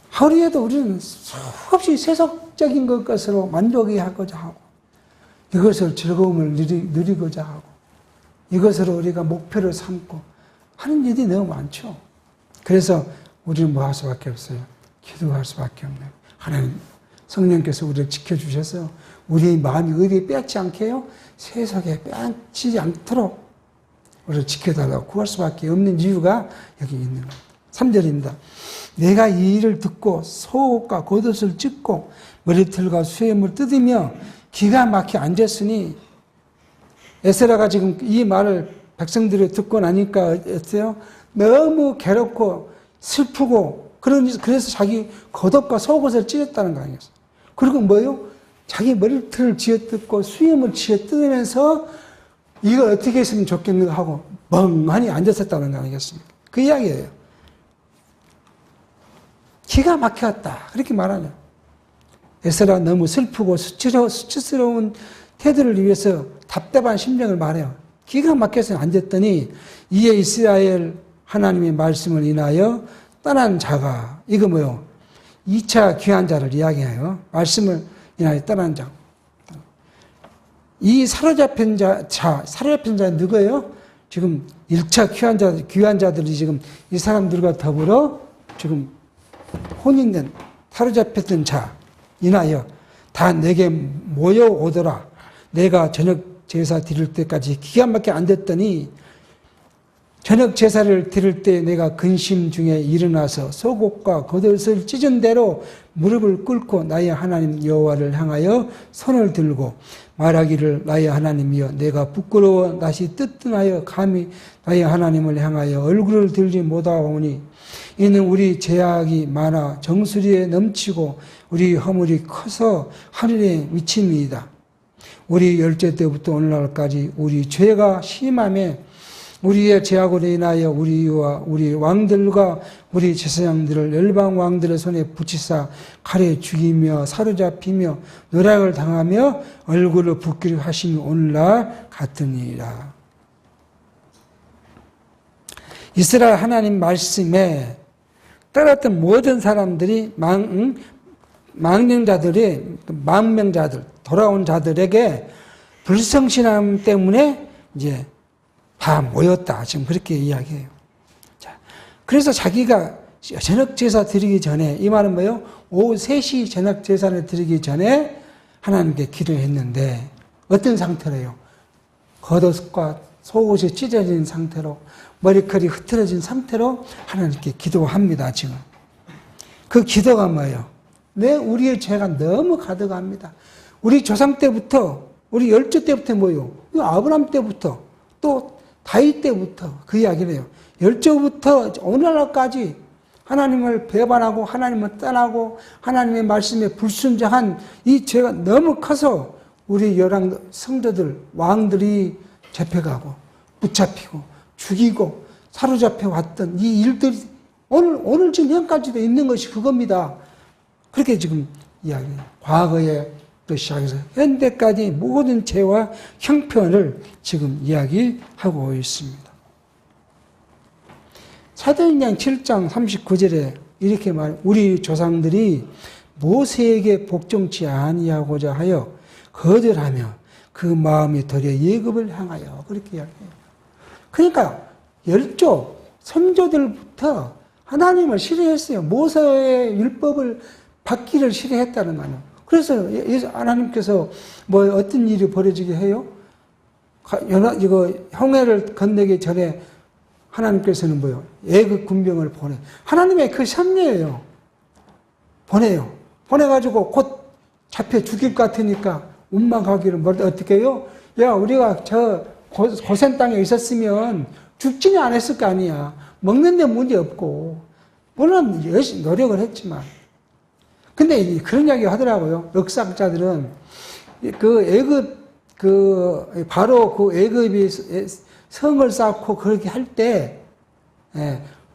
하루에도 우리는 수없이 세속적인 것으로 만족하고자 하고, 이것을 즐거움을 누리고자 하고, 이것으로 우리가 목표를 삼고 하는 일이 너무 많죠. 그래서 우리는 뭐 할 수밖에 없어요? 기도할 수밖에 없네요. 하나님, 성령께서 우리를 지켜주셔서 우리 마음이 어디에 빼앗지 않게요? 세속에 빼앗지 않도록 우리를 지켜달라고 구할 수밖에 없는 이유가 여기 있는 겁니다. 3절입니다. 내가 이 일을 듣고 속옷과 겉옷을 찢고 머리털과 수염을 뜯으며 기가 막혀 앉았으니, 에스라가 지금 이 말을 백성들이 듣고 나니까 어때요? 너무 괴롭고 슬프고, 그래서 자기 겉옷과 속옷을 찢었다는 거 아니겠어요? 그리고 뭐요? 자기 머리털을 쥐어뜯고 수염을 쥐어뜯으면서 이거 어떻게 했으면 좋겠는가 하고 멍하니 앉았었다는 거 아니겠습니까? 그 이야기예요. 기가 막혔다, 그렇게 말하냐. 에스라가 너무 슬프고 수치스러운 태도를 위해서 답답한 심정을 말해요. 기가 막혀서 앉았더니 이에 이스라엘 하나님의 말씀을 인하여 떠난 자가, 이거 뭐요? 2차 귀한 자를 이야기해요. 말씀을 인하여 떠난 자. 이 사로잡힌 자 누구예요? 지금 1차 귀한 자들이 지금 이 사람들과 더불어 지금 혼인된, 사로잡혔던 자 인하여 다 내게 모여오더라. 내가 저녁 제사 드릴 때까지 기가 막히게 앉았더니 저녁 제사를 드릴 때 내가 근심 중에 일어나서 속옷과 겉옷을 찢은 대로 무릎을 꿇고 나의 하나님 여호와를 향하여 손을 들고 말하기를, 나의 하나님이여, 내가 부끄러워 다시 뜨뜻하여 감히 나의 하나님을 향하여 얼굴을 들지 못하오니 이는 우리 죄악이 많아 정수리에 넘치고 우리 허물이 커서 하늘에 미칩니다. 우리 열째 때부터 오늘날까지 우리 죄가 심함에 우리의 죄악으로 인하여 우리와 우리 왕들과 우리 제사장들을 열방 왕들의 손에 붙이사 칼에 죽이며 사로잡히며 노략을 당하며 얼굴을 붓기로 하심이 오늘날 같으니라. 이스라엘 하나님 말씀에 따랐던 모든 사람들이 망명자들, 돌아온 자들에게 불성실함 때문에 이제 다 모였다. 지금 그렇게 이야기해요. 자, 그래서 자기가 저녁 제사 드리기 전에, 이 말은 뭐예요? 오후 3시 저녁 제사를 드리기 전에 하나님께 기도했는데 어떤 상태로요? 겉옷과 속옷이 찢어진 상태로, 머리칼이 흐트러진 상태로 하나님께 기도합니다. 지금 그 기도가 뭐예요? 우리의 죄가 너무 가득합니다. 우리 조상 때부터, 우리 열조 때부터 뭐예요? 아브라함 때부터, 또 다윗 때부터 그 이야기를 해요. 열조부터 오늘날까지 하나님을 배반하고 하나님을 떠나고 하나님의 말씀에 불순종한 이 죄가 너무 커서 우리 열왕 성도들, 왕들이 잡혀가고 붙잡히고 죽이고 사로잡혀 왔던 이 일들이 오늘 지금 현까지도 있는 것이 그겁니다. 그렇게 지금 이야기해요. 과거에 시작해서 현대까지 모든 죄와 형편을 지금 이야기하고 있습니다. 사도행전 7장 39절에 이렇게 우리 조상들이 모세에게 복종치 아니하고자 하여 거절하며 그 마음이 도리어 예굽을 향하여 그렇게 이야기해요. 그러니까 열조 선조들부터 하나님을 싫어했어요. 모세의 율법을 받기를 싫어했다는 말이에요. 그래서 하나님께서 뭐 어떤 일이 벌어지게 해요? 이거 홍해를 건너기 전에 하나님께서는 뭐요? 애굽 군병을 보내. 하나님의 그 섭리예요. 보내요. 보내가지고 곧 잡혀 죽일 것 같으니까 원망하기를 어떻게 해요? 야, 우리가 저 고센 땅에 있었으면 죽지는 않았을 거 아니야. 먹는 데 문제 없고. 물론 열심히 노력을 했지만. 근데 그런 이야기 하더라고요. 역사학자들은 바로 그 애굽이 성을 쌓고 그렇게 할 때,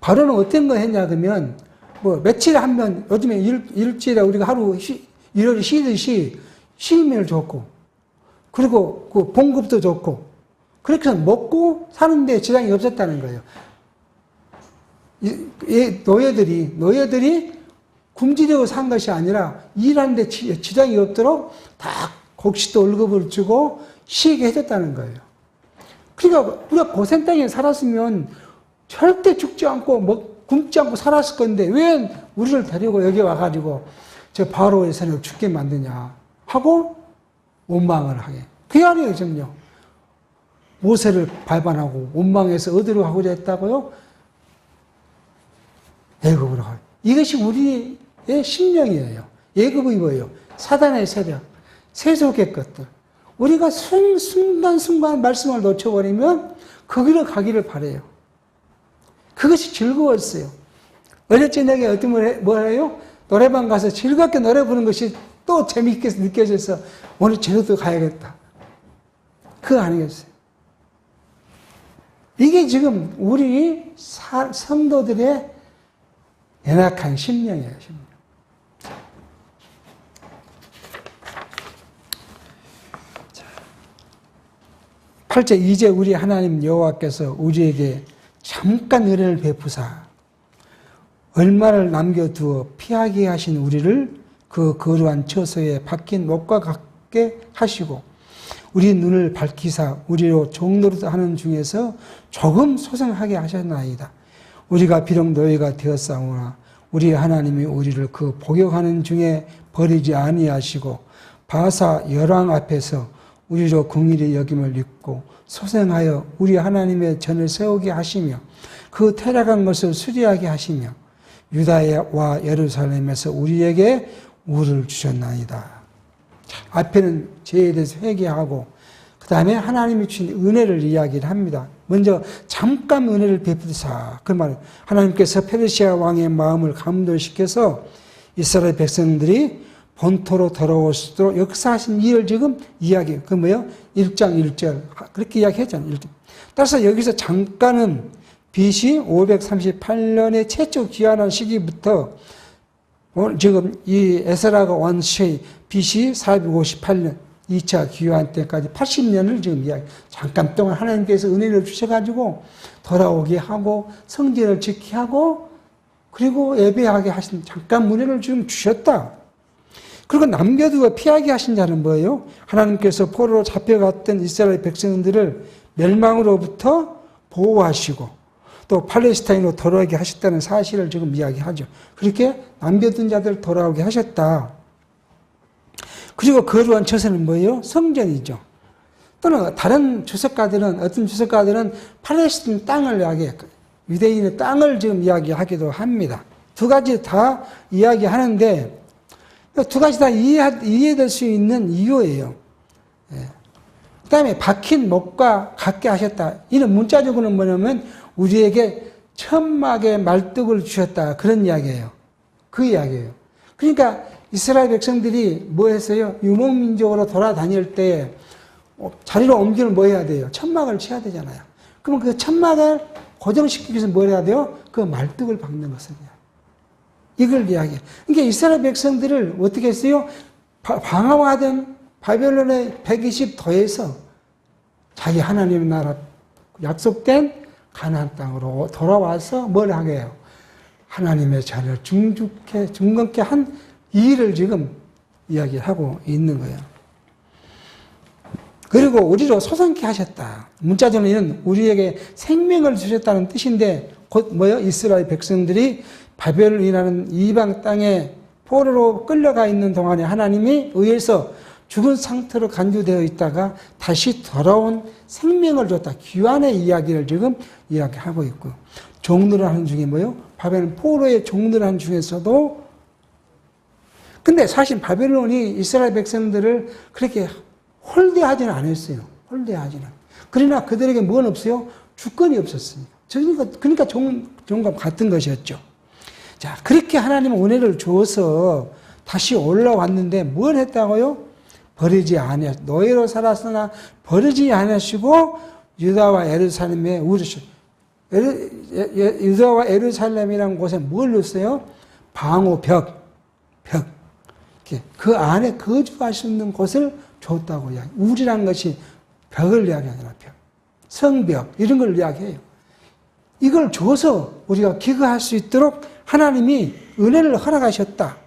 바로는 어떤 거 했냐, 그러면, 뭐, 며칠에 한 번, 요즘에 일주일에 우리가 하루 일요일 쉬듯이 쉬임을 줬고, 그리고 그 봉급도 줬고, 그렇게 해서 먹고 사는데 지장이 없었다는 거예요. 노예들이 굶주려고 산 것이 아니라 일하는데 지장이 없도록 다 곡식도 월급을 주고 쉬게 해줬다는 거예요. 그러니까 우리가 고센 땅에 살았으면 절대 죽지 않고 굶지 않고 살았을 건데 왜 우리를 데리고 여기 와가지고 저 바로의 손에 죽게 만드냐 하고 원망을 하게. 그 아니에요, 지금요. 모세를 발반하고 원망해서 어디로 가고자 했다고요? 애굽으로 가요. 이것이 우리의 심령이에요. 애굽이 뭐예요? 사단의 세력, 세속의 것들. 우리가 순간순간 말씀을 놓쳐버리면 거기로 가기를 바라요. 그것이 즐거웠어요. 어제 저녁에 뭘 해요? 노래방 가서 즐겁게 노래 부르는 것이 또 재미있게 느껴져서 오늘 저녁도 가야겠다. 그거 아니겠어요? 이게 지금 우리 성도들의 연약한 심령이에요, 심령. 8절 이제 우리 하나님 여호와께서 우리에게 잠깐 은혜를 베푸사 얼마를 남겨두어 피하게 하신 우리를 그 거루한 처소에 박힌 못과 같게 하시고 우리 눈을 밝히사 우리로 종노릇하는 중에서 조금 소생하게 하셨나이다. 우리가 비록 노예가 되었사오나 우리 하나님이 우리를 그 복역하는 중에 버리지 아니하시고 바사 열왕 앞에서 우리로 긍휼히 여김을 입고 소생하여 우리 하나님의 전을 세우게 하시며 그 퇴락한 것을 수리하게 하시며 유다와 예루살렘에서 우리에게 우를 주셨나이다. 앞에는 죄에 대해서 회개하고 그 다음에 하나님이 주신 은혜를 이야기를 합니다. 먼저 잠깐 은혜를 베푸사 그 말 하나님께서 페르시아 왕의 마음을 감동시켜서 이스라엘 백성들이 본토로 돌아올 수 있도록 역사하신 일을 지금 이야기해요. 그 뭐예요? 1장 1절 그렇게 이야기했잖아요. 1절. 따라서 여기서 잠깐은 BC 538년의 최초 귀환한 시기부터 지금 이 에스라가 온 시기 BC 458년 2차 귀환 때까지 80년을 지금 이야기. 잠깐 동안 하나님께서 은혜를 주셔가지고 돌아오게 하고 성전을 지키게 하고 그리고 예배하게 하신 잠깐 은혜를 지금 주셨다. 그리고 남겨두고 피하게 하신 자는 뭐예요? 하나님께서 포로로 잡혀갔던 이스라엘 백성들을 멸망으로부터 보호하시고 또 팔레스타인으로 돌아오게 하셨다는 사실을 지금 이야기하죠. 그렇게 남겨둔 자들 돌아오게 하셨다. 그리고 거루한 처소는 뭐예요? 성전이죠. 또는 다른 주석가들은 어떤 주석가들은 팔레스타인 땅을 이야기해요. 유대인의 땅을 지금 이야기하기도 합니다. 두 가지 다 이야기하는데 두 가지 다 이해될 수 있는 이유예요. 그 다음에 박힌 목과 같게 하셨다. 이는 문자적으로는 뭐냐면 우리에게 천막의 말뚝을 주셨다. 그런 이야기예요. 그 이야기예요. 그러니까 이스라엘 백성들이 뭐 했어요? 유목민족으로 돌아다닐 때 자리로 옮기면 뭐 해야 돼요? 천막을 쳐야 되잖아요. 그러면 그 천막을 고정시키기 위해서 뭘 해야 돼요? 그 말뚝을 박는 것을 해요. 이걸 이야기해요. 그러니까 이스라엘 백성들을 어떻게 했어요? 방황하던 바벨론의 120 더해서 자기 하나님 나라 약속된 가나안 땅으로 돌아와서 뭘 하게 해요? 하나님의 자녀를 중건케 한 이 일을 지금 이야기하고 있는 거예요. 그리고 우리로 소생케 하셨다. 문자적으로는 우리에게 생명을 주셨다는 뜻인데 곧 뭐요? 이스라엘 백성들이 바벨론이라는 이방 땅에 포로로 끌려가 있는 동안에 하나님이 의해서 죽은 상태로 간주되어 있다가 다시 돌아온 생명을 줬다. 귀환의 이야기를 지금 이야기하고 있고, 종노를 하는 중에 뭐요? 바벨론 포로의 종노를 하는 중에서도, 근데 사실 바벨론이 이스라엘 백성들을 그렇게 홀대하지는 않았어요. 홀대하지는. 그러나 그들에게 뭐는 없어요? 주권이 없었습니다. 그러니까 종과 같은 것이었죠. 자, 그렇게 하나님은 은혜를 주어서 다시 올라왔는데 뭘 했다고요? 버리지 아니하, 노예로 살았으나 버리지 아니하시고 유다와 예루살렘에 우르시. 유다와 예루살렘이라는 곳에 뭘 넣었어요? 방어 벽. 그 안에 거주할 수 있는 곳을 줬다고 이야기. 우리라는 것이 벽을 이야기하잖아, 벽. 성벽, 이런 걸 이야기해요. 이걸 줘서 우리가 기거할 수 있도록 하나님이 은혜를 허락하셨다.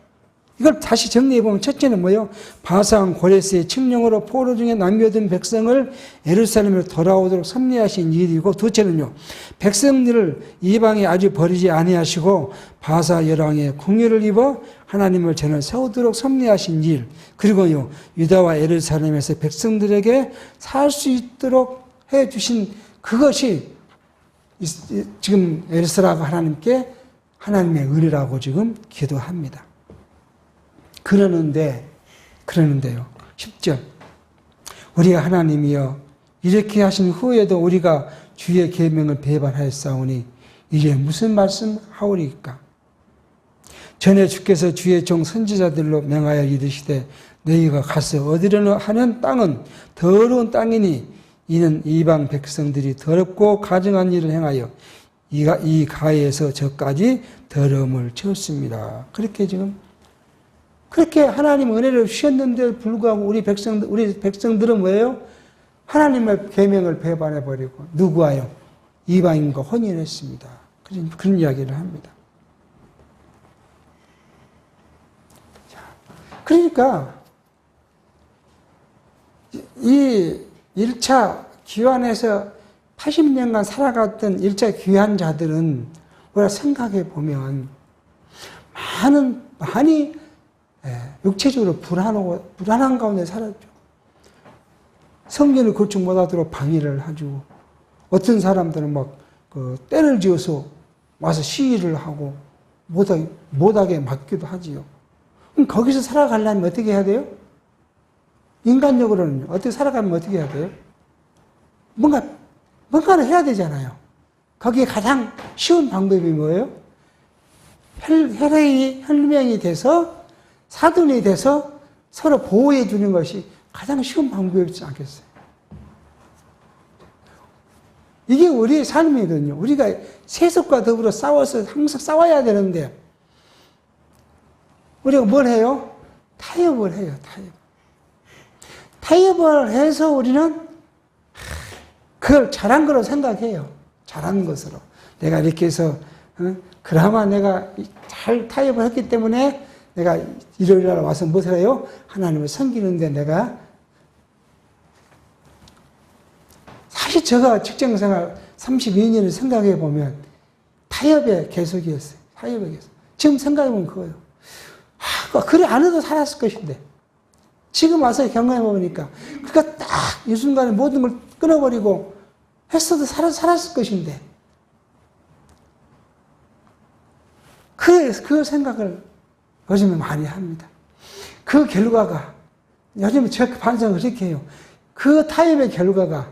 이걸 다시 정리해보면 첫째는 뭐예요? 바산 고레스의 칙령으로 포로 중에 남겨둔 백성을 예루살렘으로 돌아오도록 섭리하신 일이고, 둘째는요, 백성들을 이방에 아주 버리지 아니하시고 바사 열왕의 궁유를 입어 하나님을 전을 세우도록 섭리하신 일, 그리고요, 유다와 예루살렘에서 백성들에게 살 수 있도록 해주신 그것이 지금 에스라가 하나님께 하나님의 은혜라고 지금 기도합니다. 그러는데요. 10절. 우리가 하나님이여 이렇게 하신 후에도 우리가 주의 계명을 배반하였사오니 이제 무슨 말씀 하오리까? 전에 주께서 주의 종 선지자들로 명하여 이르시되 너희가 가서 얻으려는 하는 땅은 더러운 땅이니 이는 이방 백성들이 더럽고 가증한 일을 행하여 이 가에서 저까지 더러움을 채웠습니다. 그렇게 하나님 은혜를 주셨는데 불구하고 우리 백성들은 뭐예요? 하나님의 계명을 배반해버리고 누구와요? 이방인과 혼인을 했습니다. 그런 이야기를 합니다. 그러니까 이 1차 귀환에서 80년간 살아갔던 1차 귀환자들은 우리가 생각해 보면 많이 육체적으로 불안한 가운데 살았죠. 성전을 건축 못하도록 방해를 해주고, 어떤 사람들은 때를 지어서 와서 시위를 하고 못하게 막기도 하지요. 그럼 거기서 살아가려면 어떻게 해야 돼요? 인간적으로는 어떻게 살아가면 어떻게 해야 돼요? 뭔가를 해야 되잖아요. 거기에 가장 쉬운 방법이 뭐예요? 혈맹이 돼서 사돈이 돼서 서로 보호해 주는 것이 가장 쉬운 방법이지 않겠어요? 이게 우리의 삶이거든요. 우리가 세속과 더불어 싸워서 항상 싸워야 되는데 우리가 뭘 해요? 타협을 해요. 타협을 해서 우리는 그걸 잘한 거로 생각해요. 잘한 것으로. 내가 이렇게 해서 그나마 내가 잘 타협을 했기 때문에 내가 일요일날 와서 무엇을 해요? 하나님을 섬기는데 내가 사실 제가 직장생활 32년을 생각해 보면 타협의 계속이었어요. 타협의 계속. 지금 생각해 보면 그거예요. 그래 안 해도 살았을 것인데 지금 와서 경험해 보니까 그러니까 딱 이 순간에 모든 걸 끊어버리고 했어도 살았을 것인데 그 생각을 요즘에 많이 합니다. 그 결과가 요즘에 제 반성을 그렇게 해요. 그 타협의 결과가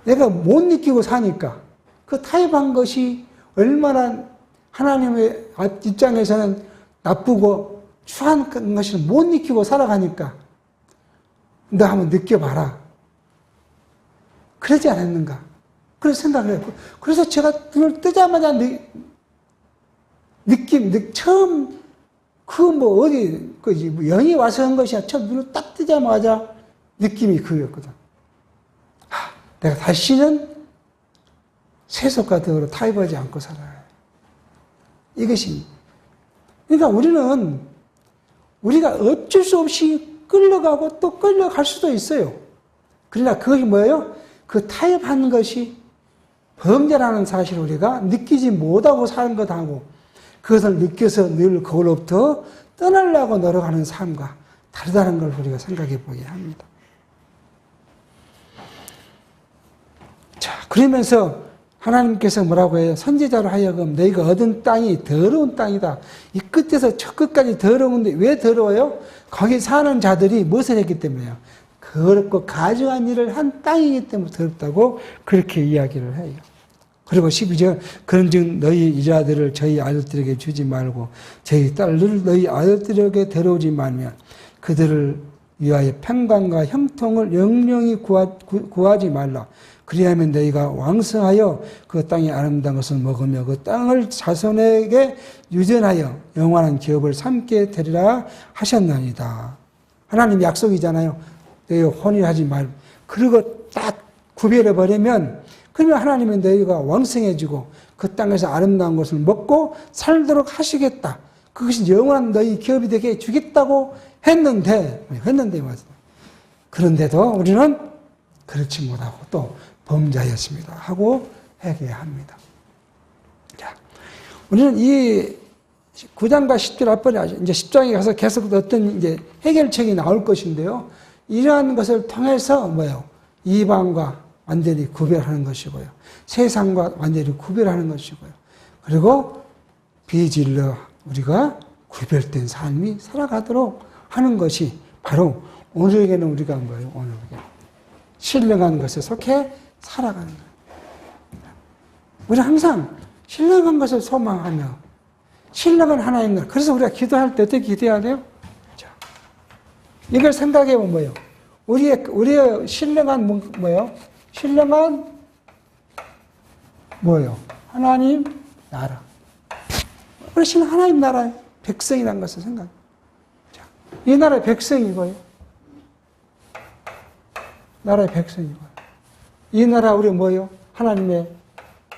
내가 못 느끼고 사니까 그 타협한 것이 얼마나 하나님의 입장에서는 나쁘고 추한 것을 못 느끼고 살아가니까 너 한번 느껴봐라. 그러지 않았는가? 그런 생각을 해요. 그래서 제가 눈을 뜨자마자 처음 뭐 어디, 영이 와서 한 것이야. 처음 눈을 딱 뜨자마자 느낌이 그거였거든. 내가 다시는 세속과 더불어 타협하지 않고 살아야 해. 이것이. 그러니까 우리가 어쩔 수 없이 끌려가고 또 끌려갈 수도 있어요. 그러나 그것이 뭐예요? 그 타협하는 것이 범죄라는 사실을 우리가 느끼지 못하고 사는 것하고 그것을 느껴서 늘 그걸로부터 떠나려고 노력하는 삶과 다르다는 걸 우리가 생각해 보게 합니다. 자, 그러면서 하나님께서 뭐라고 해요? 선지자로 하여금 너희가 얻은 땅이 더러운 땅이다. 이 끝에서 저 끝까지 더러운데 왜 더러워요? 거기 사는 자들이 무엇을 했기 때문에요? 더럽고 가증한 일을 한 땅이기 때문에 더럽다고 그렇게 이야기를 해요. 그리고 12절 그런즉 너희 이자들을 저희 아들들에게 주지 말고 저희 딸들을 너희 아들들에게 데려오지 말면 그들을 위하여 평강과 형통을 영영히 구하지 말라. 그리하면 너희가 왕성하여 그 땅의 아름다운 것을 먹으며 그 땅을 자손에게 유전하여 영원한 기업을 삼게 되리라 하셨나이다. 하나님 약속이잖아요. 너희 혼인하지 말고. 그리고 딱 구별해버리면 그러면 하나님은 너희가 왕성해지고 그 땅에서 아름다운 것을 먹고 살도록 하시겠다. 그것이 영원한 너희 기업이 되게 해주겠다고 했는데 맞아. 그런데도 우리는 그렇지 못하고 또 범죄하였습니다 하고 회개합니다. 자, 우리는 이 9장과 10절 앞번에 이제 10장에 가서 계속 어떤 이제 해결책이 나올 것인데요. 이러한 것을 통해서 뭐예요? 이방과 완전히 구별하는 것이고요. 세상과 완전히 구별하는 것이고요. 그리고 비질러 우리가 구별된 삶이 살아가도록 하는 것이 바로 오늘에게는 우리가 뭐예요? 오늘에게 신령한 것에 속해 살아가는 거예요. 우리는 항상 신령한 것을 소망하며 신령한 하나님을 그래서 우리가 기도할 때 어떻게 기도해야 돼요? 자, 이걸 생각해 보면 뭐예요? 우리의 신령한 뭐예요? 신령한 뭐예요? 하나님 나라. 우리 신령 하나님 나라의 백성이라는 것을 생각해요. 자, 이 나라의 백성이고요. 나라의 백성이고요. 이 나라 우리 뭐예요? 하나님의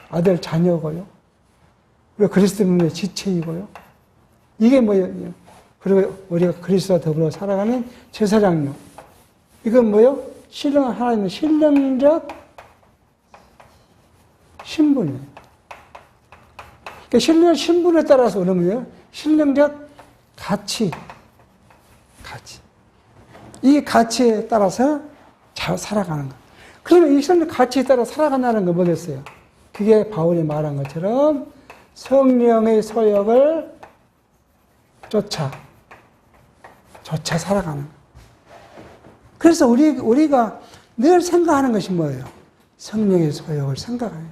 아들 자녀고요. 우리가 그리스도의 지체이고요. 이게 뭐예요? 그리고 우리가 그리스도와 더불어 살아가는 제사장요. 이건 뭐예요? 신령한 하나님의 신령적 신분이에요. 그러니까 신령한 신분에 따라서 그러면요. 신령적 가치. 이 가치에 따라서 잘 살아가는 것. 그러면 이 신령적 가치에 따라 살아간다는 건 뭐겠어요? 그게 바울이 말한 것처럼 성령의 소욕을 쫓아 살아가는 것. 그래서 우리가 늘 생각하는 것이 뭐예요? 성령의 소욕을 생각해요.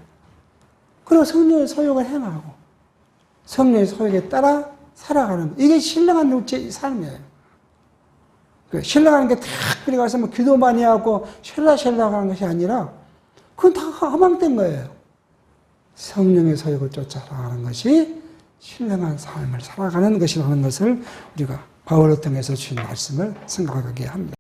그리고 성령의 소욕을 행하고 성령의 소욕에 따라 살아가는 것. 이게 신령한 삶이에요. 신령한 게 탁 들어가서 뭐 기도 많이 하고 쉘라하는 것이 아니라 그건 다 허망된 거예요. 성령의 소욕을 쫓아 살아가는 것이 신령한 삶을 살아가는 것이라는 것을 우리가 바울을 통해서 주신 말씀을 생각하게 합니다.